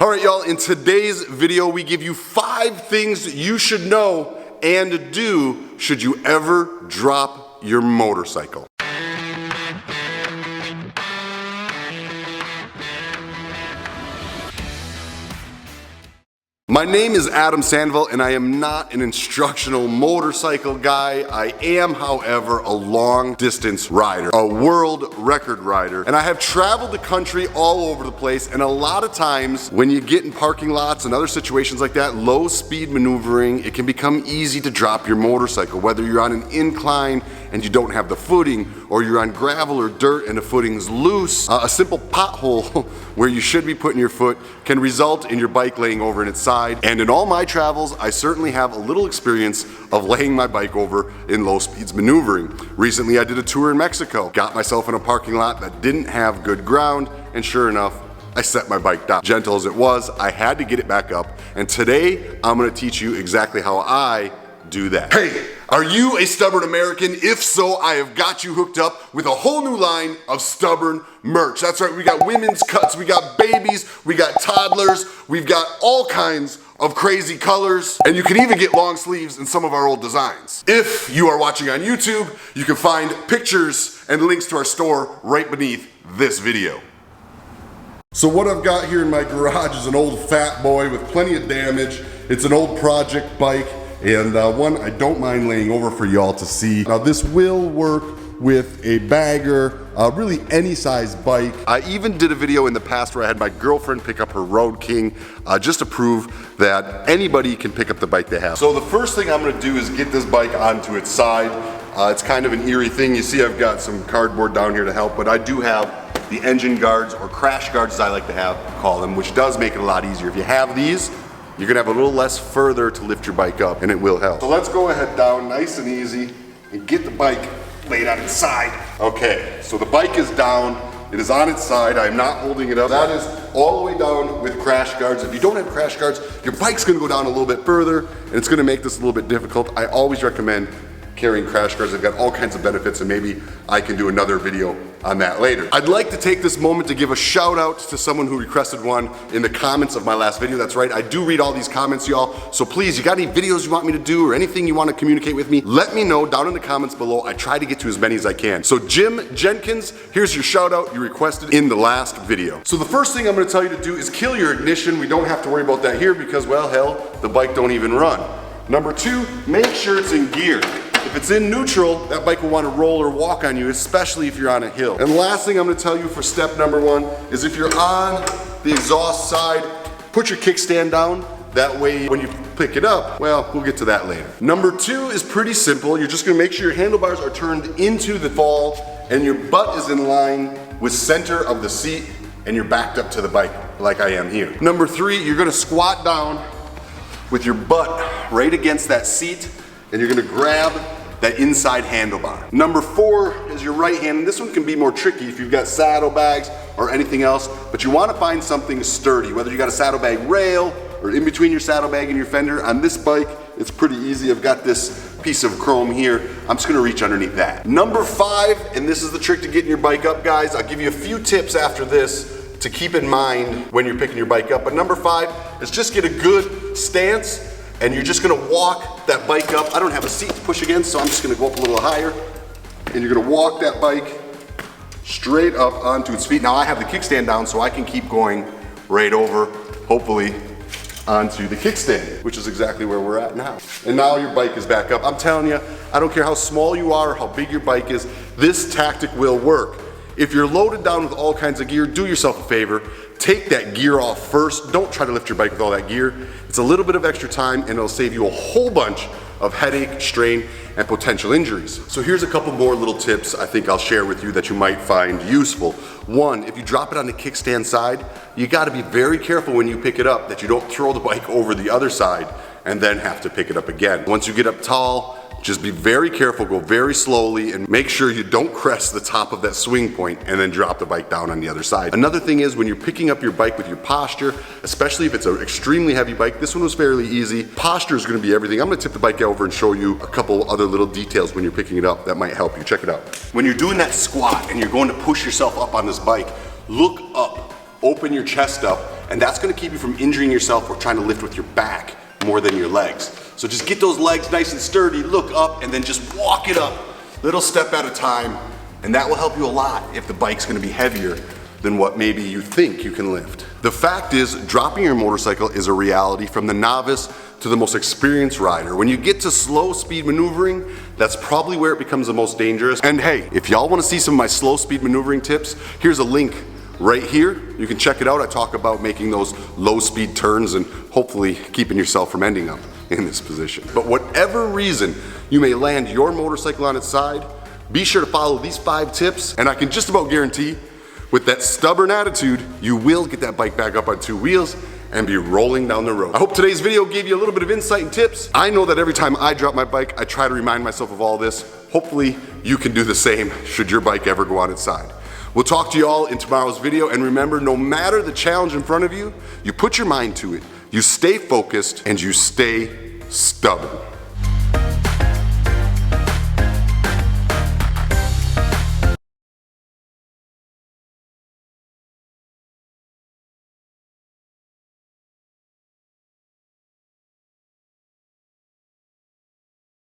All right, y'all, in today's video, we give you 5 things you should know and do should you ever drop your motorcycle. My name is Adam Sandoval, and I am not an instructional motorcycle guy. I am, however, a long distance rider, a world record rider. And I have traveled the country all over the place, and a lot of times when you get in parking lots and other situations like that, low speed maneuvering, it can become easy to drop your motorcycle, whether you're on an incline and you don't have the footing, or you're on gravel or dirt and the footing's loose. A simple pothole where you should be putting your foot can result in your bike laying over in its side. And in all my travels, I certainly have a little experience of laying my bike over in low speeds maneuvering. Recently, I did a tour in Mexico, got myself in a parking lot that didn't have good ground, and sure enough, I set my bike down. Gentle as it was, I had to get it back up, and today I'm gonna teach you exactly how I do that. Hey, are you a stubborn American? If so, I have got you hooked up with a whole new line of stubborn merch. That's right, we got women's cuts, we got babies, we got toddlers, we've got all kinds of crazy colors, and you can even get long sleeves in some of our old designs. If you are watching on YouTube, you can find pictures and links to our store right beneath this video. So what I've got here in my garage is an old fat boy with plenty of damage. It's an old project bike, and one I don't mind laying over for y'all to see. Now this will work with a bagger, really any size bike. I even did a video in the past where I had my girlfriend pick up her Road King just to prove that anybody can pick up the bike they have. So the first thing I'm gonna do is get this bike onto its side. It's kind of an eerie thing. You see I've got some cardboard down here to help, but I do have the engine guards, or crash guards as I like to call them, which does make it a lot easier. If you have these, you're gonna have a little less further to lift your bike up, and it will help. So let's go ahead down nice and easy and get the bike laid on its side. Okay, so the bike is down. It is on its side. I'm not holding it up. That is all the way down with crash guards. If you don't have crash guards, your bike's gonna go down a little bit further, and it's gonna make this a little bit difficult. I always recommend carrying crash guards. They've got all kinds of benefits, and maybe I can do another video on that later. I'd like to take this moment to give a shout out to someone who requested one in the comments of my last video. That's right, I do read all these comments, y'all. So please, you got any videos you want me to do or anything you want to communicate with me, let me know down in the comments below. I try to get to as many as I can. So Jim Jenkins, here's your shout out you requested in the last video. So the first thing I'm gonna tell you to do is kill your ignition. We don't have to worry about that here because, well, hell, the bike don't even run. Number 2, make sure it's in gear. If it's in neutral, that bike will want to roll or walk on you, especially if you're on a hill. And last thing I'm going to tell you for step number 1 is if you're on the exhaust side, put your kickstand down. That way, when you pick it up, well, we'll get to that later. Number 2 is pretty simple. You're just going to make sure your handlebars are turned into the fall and your butt is in line with center of the seat and you're backed up to the bike like I am here. Number 3, you're going to squat down with your butt right against that seat, and you're gonna grab that inside handlebar. Number 4 is your right hand, and this one can be more tricky if you've got saddlebags or anything else, but you wanna find something sturdy, whether you got a saddlebag rail or in between your saddlebag and your fender. On this bike, it's pretty easy. I've got this piece of chrome here. I'm just gonna reach underneath that. Number 5, and this is the trick to getting your bike up, guys. I'll give you a few tips after this to keep in mind when you're picking your bike up. But number 5 is just get a good stance, and you're just gonna walk that bike up. I don't have a seat to push against, so I'm just gonna go up a little higher, and you're gonna walk that bike straight up onto its feet. Now I have the kickstand down, so I can keep going right over, hopefully, onto the kickstand, which is exactly where we're at now. And now your bike is back up. I'm telling you, I don't care how small you are or how big your bike is, this tactic will work. If you're loaded down with all kinds of gear, do yourself a favor. Take that gear off first. Don't try to lift your bike with all that gear. It's a little bit of extra time and it'll save you a whole bunch of headache, strain, and potential injuries. So here's a couple more little tips I think I'll share with you that you might find useful. 1, if you drop it on the kickstand side, you gotta be very careful when you pick it up that you don't throw the bike over the other side and then have to pick it up again. Once you get up tall, just be very careful, go very slowly, and make sure you don't crest the top of that swing point and then drop the bike down on the other side. Another thing is when you're picking up your bike with your posture, especially if it's an extremely heavy bike, this one was fairly easy. Posture is gonna be everything. I'm gonna tip the bike over and show you a couple other little details when you're picking it up that might help you. Check it out. When you're doing that squat and you're going to push yourself up on this bike, look up, open your chest up, and that's gonna keep you from injuring yourself or trying to lift with your back more than your legs. So just get those legs nice and sturdy, look up, and then just walk it up, little step at a time, and that will help you a lot if the bike's gonna be heavier than what maybe you think you can lift. The fact is, dropping your motorcycle is a reality from the novice to the most experienced rider. When you get to slow speed maneuvering, that's probably where it becomes the most dangerous. And hey, if y'all wanna see some of my slow speed maneuvering tips, here's a link right here. You can check it out. I talk about making those low speed turns and hopefully keeping yourself from ending up in this position. But whatever reason you may land your motorcycle on its side, be sure to follow these 5 tips, and I can just about guarantee with that stubborn attitude, you will get that bike back up on 2 wheels and be rolling down the road. I hope today's video gave you a little bit of insight and tips. I know that every time I drop my bike, I try to remind myself of all this. Hopefully you can do the same should your bike ever go on its side. We'll talk to you all in tomorrow's video, and remember, no matter the challenge in front of you, you put your mind to it, you stay focused, and you stay stubborn.